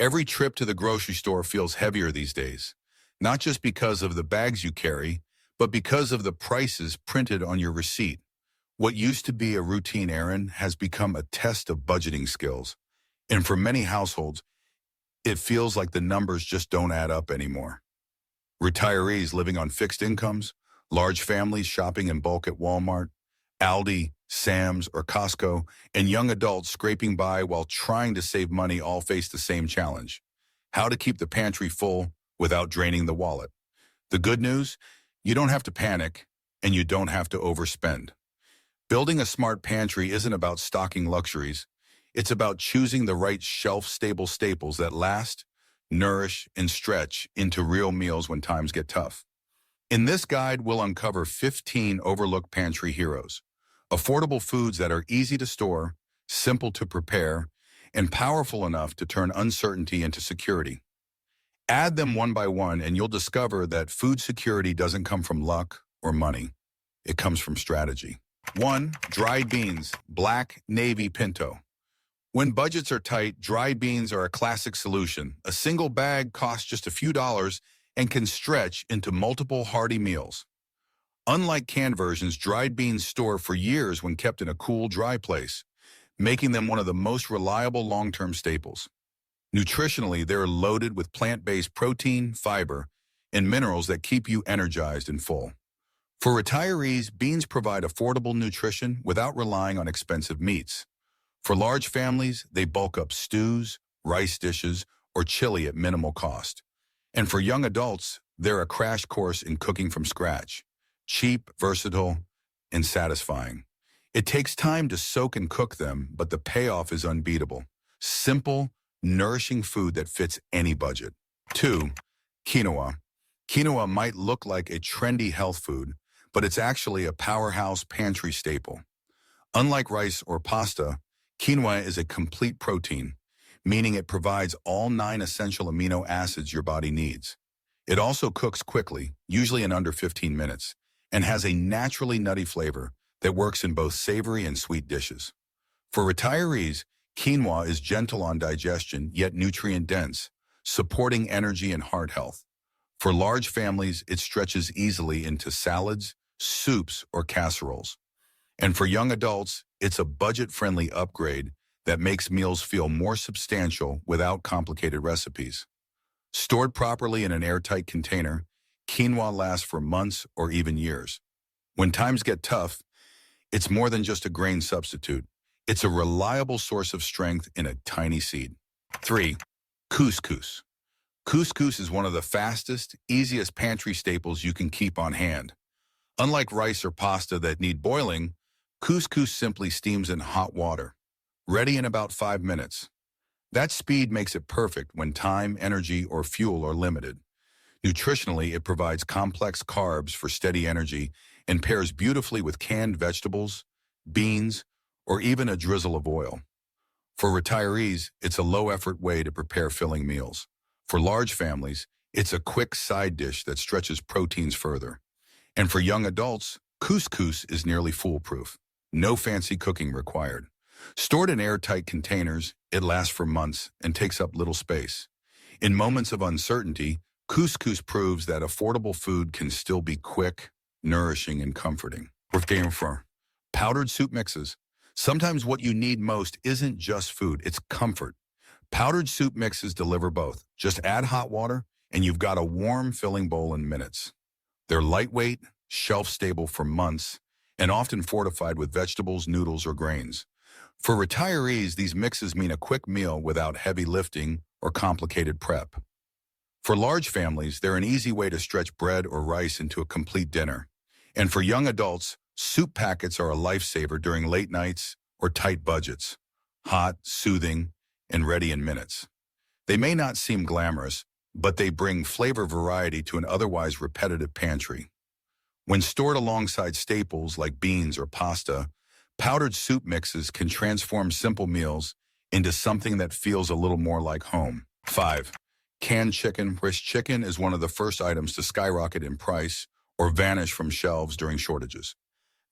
Every trip to the grocery store feels heavier these days, not just because of the bags you carry, but because of the prices printed on your receipt. What used to be a routine errand has become a test of budgeting skills. And for many households, it feels like the numbers just don't add up anymore. Retirees living on fixed incomes, large families shopping in bulk at Walmart, Aldi, Sam's, or Costco, and young adults scraping by while trying to save money all face the same challenge: how to keep the pantry full without draining the wallet. The good news? You don't have to panic, and you don't have to overspend. Building a smart pantry isn't about stocking luxuries. It's about choosing the right shelf-stable staples that last, nourish, and stretch into real meals when times get tough. In this guide, we'll uncover 15 overlooked pantry heroes, affordable foods that are easy to store, simple to prepare, and powerful enough to turn uncertainty into security. Add them one by one, and you'll discover that food security doesn't come from luck or money. It comes from strategy. 1. Dried beans, black, navy, pinto. When budgets are tight, dried beans are a classic solution. A single bag costs just a few dollars and can stretch into multiple hearty meals. Unlike canned versions, dried beans store for years when kept in a cool, dry place, making them one of the most reliable long-term staples. Nutritionally, they're loaded with plant-based protein, fiber, and minerals that keep you energized and full. For retirees, beans provide affordable nutrition without relying on expensive meats. For large families, they bulk up stews, rice dishes, or chili at minimal cost. And for young adults, they're a crash course in cooking from scratch. Cheap, versatile, and satisfying. It takes time to soak and cook them, but the payoff is unbeatable. Simple, nourishing food that fits any budget. 2. Quinoa. Quinoa might look like a trendy health food, but it's actually a powerhouse pantry staple. Unlike rice or pasta, quinoa is a complete protein, meaning it provides all 9 essential amino acids your body needs. It also cooks quickly, usually in under 15 minutes, and has a naturally nutty flavor that works in both savory and sweet dishes. For retirees, quinoa is gentle on digestion, yet nutrient-dense, supporting energy and heart health. For large families, it stretches easily into salads, soups, or casseroles. And for young adults, it's a budget-friendly upgrade that makes meals feel more substantial without complicated recipes. Stored properly in an airtight container, quinoa lasts for months or even years. When times get tough, it's more than just a grain substitute. It's a reliable source of strength in a tiny seed. 3. Couscous. Couscous is one of the fastest, easiest pantry staples you can keep on hand. Unlike rice or pasta that need boiling, couscous simply steams in hot water, ready in about 5 minutes. That speed makes it perfect when time, energy, or fuel are limited. Nutritionally, it provides complex carbs for steady energy and pairs beautifully with canned vegetables, beans, or even a drizzle of oil. For retirees, it's a low-effort way to prepare filling meals. For large families, it's a quick side dish that stretches proteins further. And for young adults, couscous is nearly foolproof. No fancy cooking required. Stored in airtight containers, it lasts for months and takes up little space. In moments of uncertainty, couscous proves that affordable food can still be quick, nourishing, and comforting. For powdered soup mixes. Sometimes what you need most isn't just food, it's comfort. Powdered soup mixes deliver both. Just add hot water, and you've got a warm, filling bowl in minutes. They're lightweight, shelf-stable for months, and often fortified with vegetables, noodles, or grains. For retirees, these mixes mean a quick meal without heavy lifting or complicated prep. For large families, they're an easy way to stretch bread or rice into a complete dinner. And for young adults, soup packets are a lifesaver during late nights or tight budgets. Hot, soothing, and ready in minutes. They may not seem glamorous, but they bring flavor variety to an otherwise repetitive pantry. When stored alongside staples like beans or pasta, powdered soup mixes can transform simple meals into something that feels a little more like home. 5. Canned chicken. Fresh chicken is one of the first items to skyrocket in price or vanish from shelves during shortages.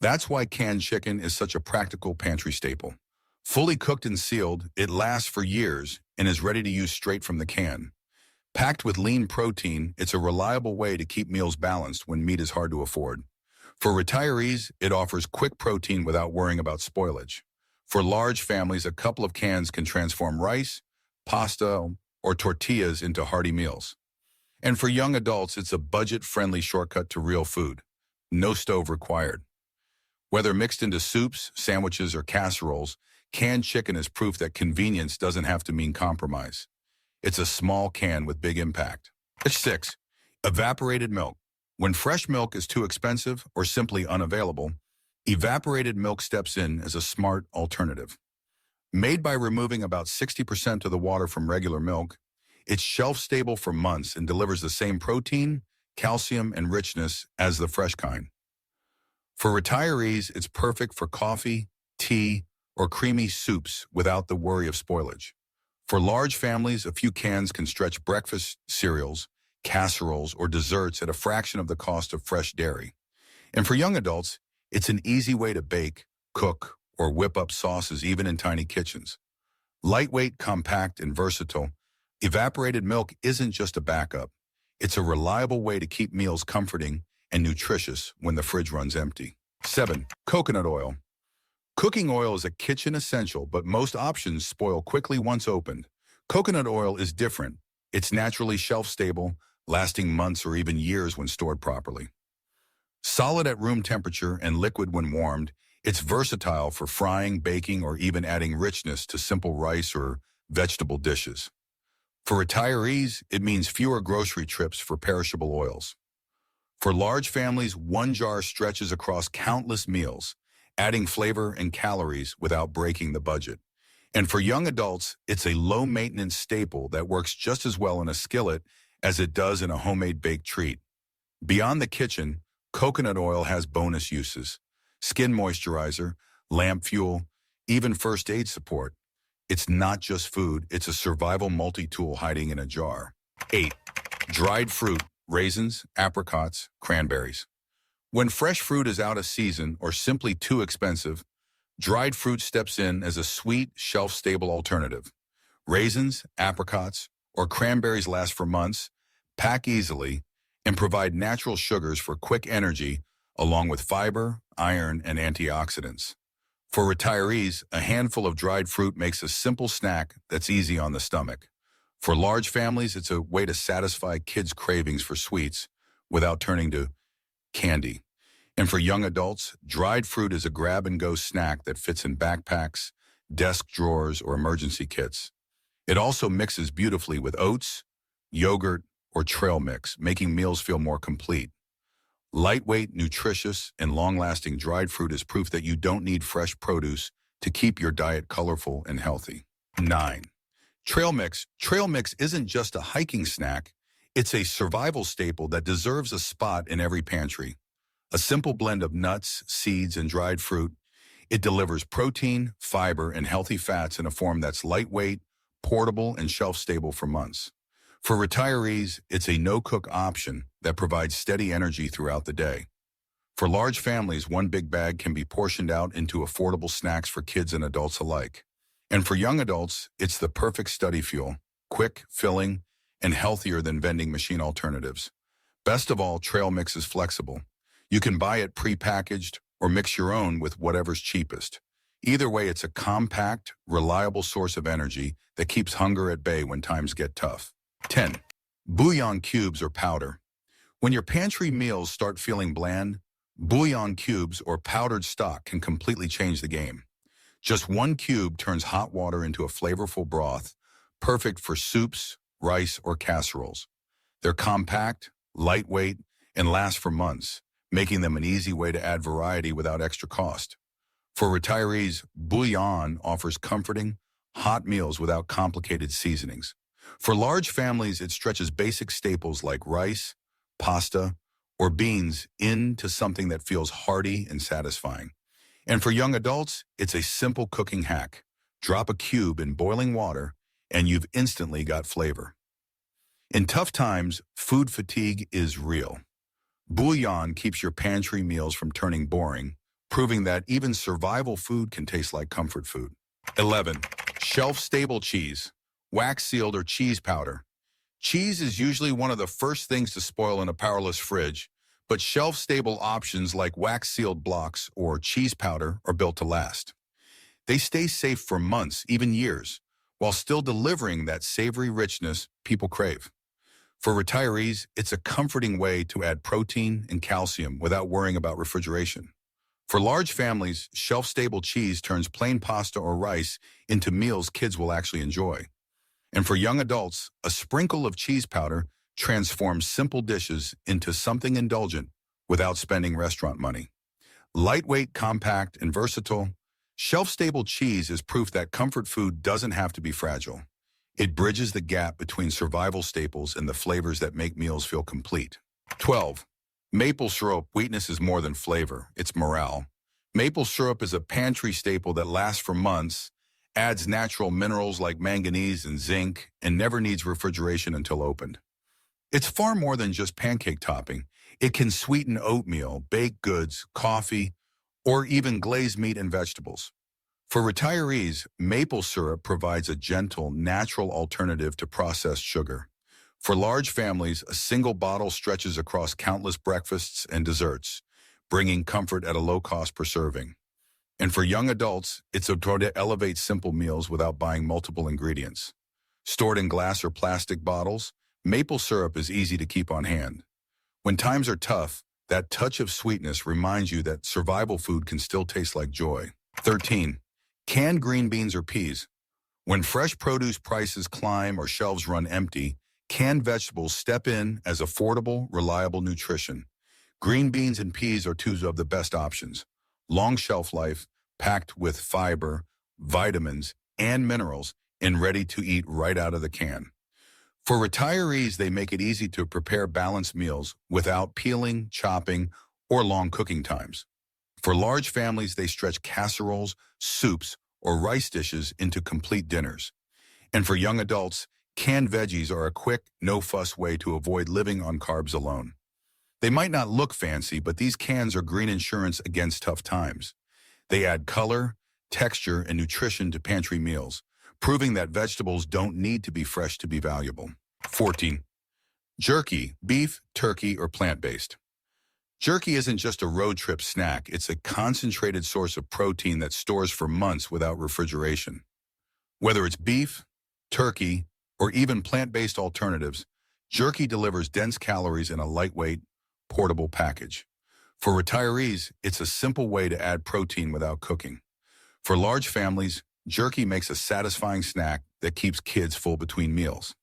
That's why canned chicken is such a practical pantry staple. Fully cooked and sealed, it lasts for years, and is ready to use straight from the can. Packed with lean protein, it's a reliable way to keep meals balanced when meat is hard to afford. For retirees, it offers quick protein without worrying about spoilage. For large families, a couple of cans can transform rice, pasta, or tortillas into hearty meals. And for young adults, it's a budget-friendly shortcut to real food. No stove required. Whether mixed into soups, sandwiches, or casseroles, canned chicken is proof that convenience doesn't have to mean compromise. It's a small can with big impact. 6. Evaporated milk. When fresh milk is too expensive or simply unavailable, evaporated milk steps in as a smart alternative. Made by removing about 60% of the water from regular milk, it's shelf-stable for months and delivers the same protein, calcium, and richness as the fresh kind. For retirees, it's perfect for coffee, tea, or creamy soups without the worry of spoilage. For large families, a few cans can stretch breakfast cereals, casseroles, or desserts at a fraction of the cost of fresh dairy. And for young adults, it's an easy way to bake, cook, or whip up sauces even in tiny kitchens. Lightweight, compact, and versatile, evaporated milk isn't just a backup. It's a reliable way to keep meals comforting and nutritious when the fridge runs empty. 7. Coconut oil. Cooking oil is a kitchen essential, but most options spoil quickly once opened. Coconut oil is different. It's naturally shelf-stable, lasting months or even years when stored properly. Solid at room temperature and liquid when warmed, it's versatile for frying, baking, or even adding richness to simple rice or vegetable dishes. For retirees, it means fewer grocery trips for perishable oils. For large families, one jar stretches across countless meals, adding flavor and calories without breaking the budget. And for young adults, it's a low-maintenance staple that works just as well in a skillet as it does in a homemade baked treat. Beyond the kitchen, coconut oil has bonus uses: skin moisturizer, lamp fuel, even first aid support. It's not just food, it's a survival multi-tool hiding in a jar. 8. Dried fruit, raisins, apricots, cranberries. When fresh fruit is out of season or simply too expensive, dried fruit steps in as a sweet, shelf-stable alternative. Raisins, apricots, or cranberries last for months, pack easily, and provide natural sugars for quick energy along with fiber, iron, and antioxidants. For retirees, a handful of dried fruit makes a simple snack that's easy on the stomach. For large families, it's a way to satisfy kids' cravings for sweets without turning to candy. And for young adults, dried fruit is a grab-and-go snack that fits in backpacks, desk drawers, or emergency kits. It also mixes beautifully with oats, yogurt, or trail mix, making meals feel more complete. Lightweight, nutritious, and long-lasting dried fruit is proof that you don't need fresh produce to keep your diet colorful and healthy. 9. Trail mix. Trail mix isn't just a hiking snack. It's a survival staple that deserves a spot in every pantry. A simple blend of nuts, seeds, and dried fruit, it delivers protein, fiber, and healthy fats in a form that's lightweight, portable, and shelf-stable for months. For retirees, it's a no-cook option that provides steady energy throughout the day. For large families, one big bag can be portioned out into affordable snacks for kids and adults alike. And for young adults, it's the perfect study fuel, quick, filling, and healthier than vending machine alternatives. Best of all, trail mix is flexible. You can buy it pre-packaged or mix your own with whatever's cheapest. Either way, it's a compact, reliable source of energy that keeps hunger at bay when times get tough. 10. Bouillon cubes or powder. When your pantry meals start feeling bland, bouillon cubes or powdered stock can completely change the game. Just one cube turns hot water into a flavorful broth, perfect for soups, rice, or casseroles. They're compact, lightweight, and last for months, making them an easy way to add variety without extra cost. For retirees, bouillon offers comforting, hot meals without complicated seasonings. For large families, it stretches basic staples like rice, pasta, or beans into something that feels hearty and satisfying. And for young adults, it's a simple cooking hack. Drop a cube in boiling water, and you've instantly got flavor. In tough times, food fatigue is real. Bouillon keeps your pantry meals from turning boring, proving that even survival food can taste like comfort food. 11. Shelf-stable cheese. wax-sealed or cheese powder. Cheese is usually one of the first things to spoil in a powerless fridge, but shelf-stable options like wax-sealed blocks or cheese powder are built to last. They stay safe for months, even years, while still delivering that savory richness people crave. For retirees, it's a comforting way to add protein and calcium without worrying about refrigeration. For large families, shelf-stable cheese turns plain pasta or rice into meals kids will actually enjoy. And for young adults, a sprinkle of cheese powder transforms simple dishes into something indulgent without spending restaurant money. Lightweight, compact, and versatile, shelf-stable cheese is proof that comfort food doesn't have to be fragile. It bridges the gap between survival staples and the flavors that make meals feel complete. 12. Maple syrup. Sweetness is more than flavor, it's morale. Maple syrup is a pantry staple that lasts for months, adds natural minerals like manganese and zinc, and never needs refrigeration until opened. It's far more than just pancake topping. It can sweeten oatmeal, baked goods, coffee, or even glazed meat and vegetables. For retirees, maple syrup provides a gentle, natural alternative to processed sugar. For large families, a single bottle stretches across countless breakfasts and desserts, bringing comfort at a low cost per serving. And for young adults, it's a way to elevate simple meals without buying multiple ingredients. Stored in glass or plastic bottles, maple syrup is easy to keep on hand. When times are tough, that touch of sweetness reminds you that survival food can still taste like joy. 13. Canned green beans or peas. When fresh produce prices climb or shelves run empty, canned vegetables step in as affordable, reliable nutrition. Green beans and peas are two of the best options. Long shelf life, packed with fiber, vitamins, and minerals, and ready to eat right out of the can. For retirees, they make it easy to prepare balanced meals without peeling, chopping, or long cooking times. For large families, they stretch casseroles, soups, or rice dishes into complete dinners. And for young adults, canned veggies are a quick, no-fuss way to avoid living on carbs alone. They might not look fancy, but these cans are green insurance against tough times. They add color, texture, and nutrition to pantry meals, proving that vegetables don't need to be fresh to be valuable. 14. Jerky, beef, turkey, or plant-based. Jerky isn't just a road trip snack, it's a concentrated source of protein that stores for months without refrigeration. Whether it's beef, turkey, or even plant-based alternatives, jerky delivers dense calories in a lightweight, portable package. For retirees, it's a simple way to add protein without cooking. For large families, jerky makes a satisfying snack that keeps kids full between meals.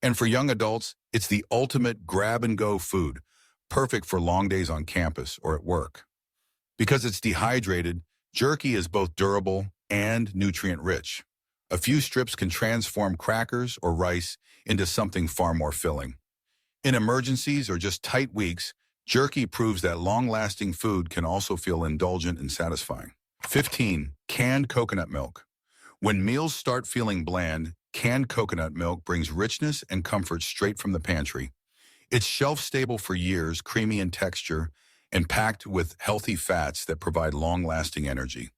And for young adults, it's the ultimate grab-and-go food, perfect for long days on campus or at work. Because it's dehydrated, jerky is both durable and nutrient-rich. A few strips can transform crackers or rice into something far more filling. In emergencies or just tight weeks, jerky proves that long-lasting food can also feel indulgent and satisfying. 15. Canned coconut milk. When meals start feeling bland, canned coconut milk brings richness and comfort straight from the pantry. It's shelf-stable for years, creamy in texture, and packed with healthy fats that provide long-lasting energy.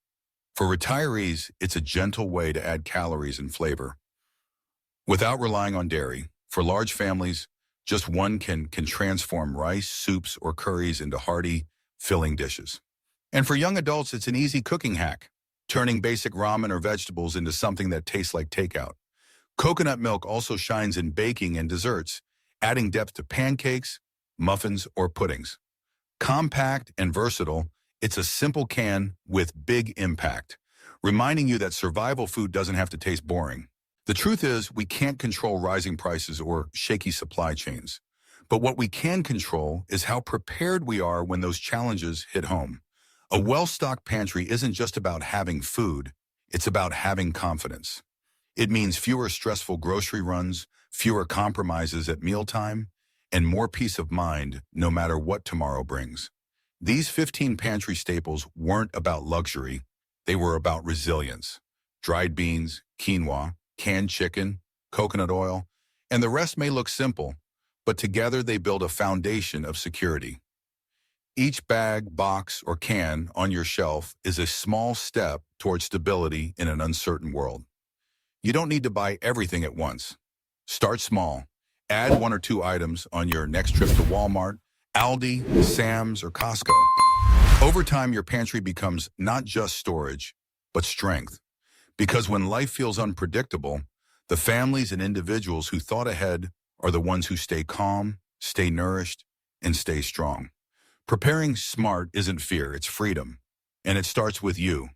For retirees, it's a gentle way to add calories and flavor. Without relying on dairy, for large families, just one can transform rice, soups, or curries into hearty, filling dishes. And for young adults, it's an easy cooking hack, turning basic ramen or vegetables into something that tastes like takeout. Coconut milk also shines in baking and desserts, adding depth to pancakes, muffins, or puddings. Compact and versatile, it's a simple can with big impact, reminding you that survival food doesn't have to taste boring. The truth is, we can't control rising prices or shaky supply chains. But what we can control is how prepared we are when those challenges hit home. A well-stocked pantry isn't just about having food, it's about having confidence. It means fewer stressful grocery runs, fewer compromises at mealtime, and more peace of mind no matter what tomorrow brings. These 15 pantry staples weren't about luxury, they were about resilience. Dried beans, quinoa, canned chicken, coconut oil, and the rest may look simple, but together they build a foundation of security. Each bag, box, or can on your shelf is a small step toward stability in an uncertain world. You don't need to buy everything at once. Start small. Add 1 or 2 items on your next trip to Walmart, Aldi, Sam's, or Costco. Over time, your pantry becomes not just storage, but strength. Because when life feels unpredictable, the families and individuals who thought ahead are the ones who stay calm, stay nourished, and stay strong. Preparing smart isn't fear, it's freedom. And it starts with you.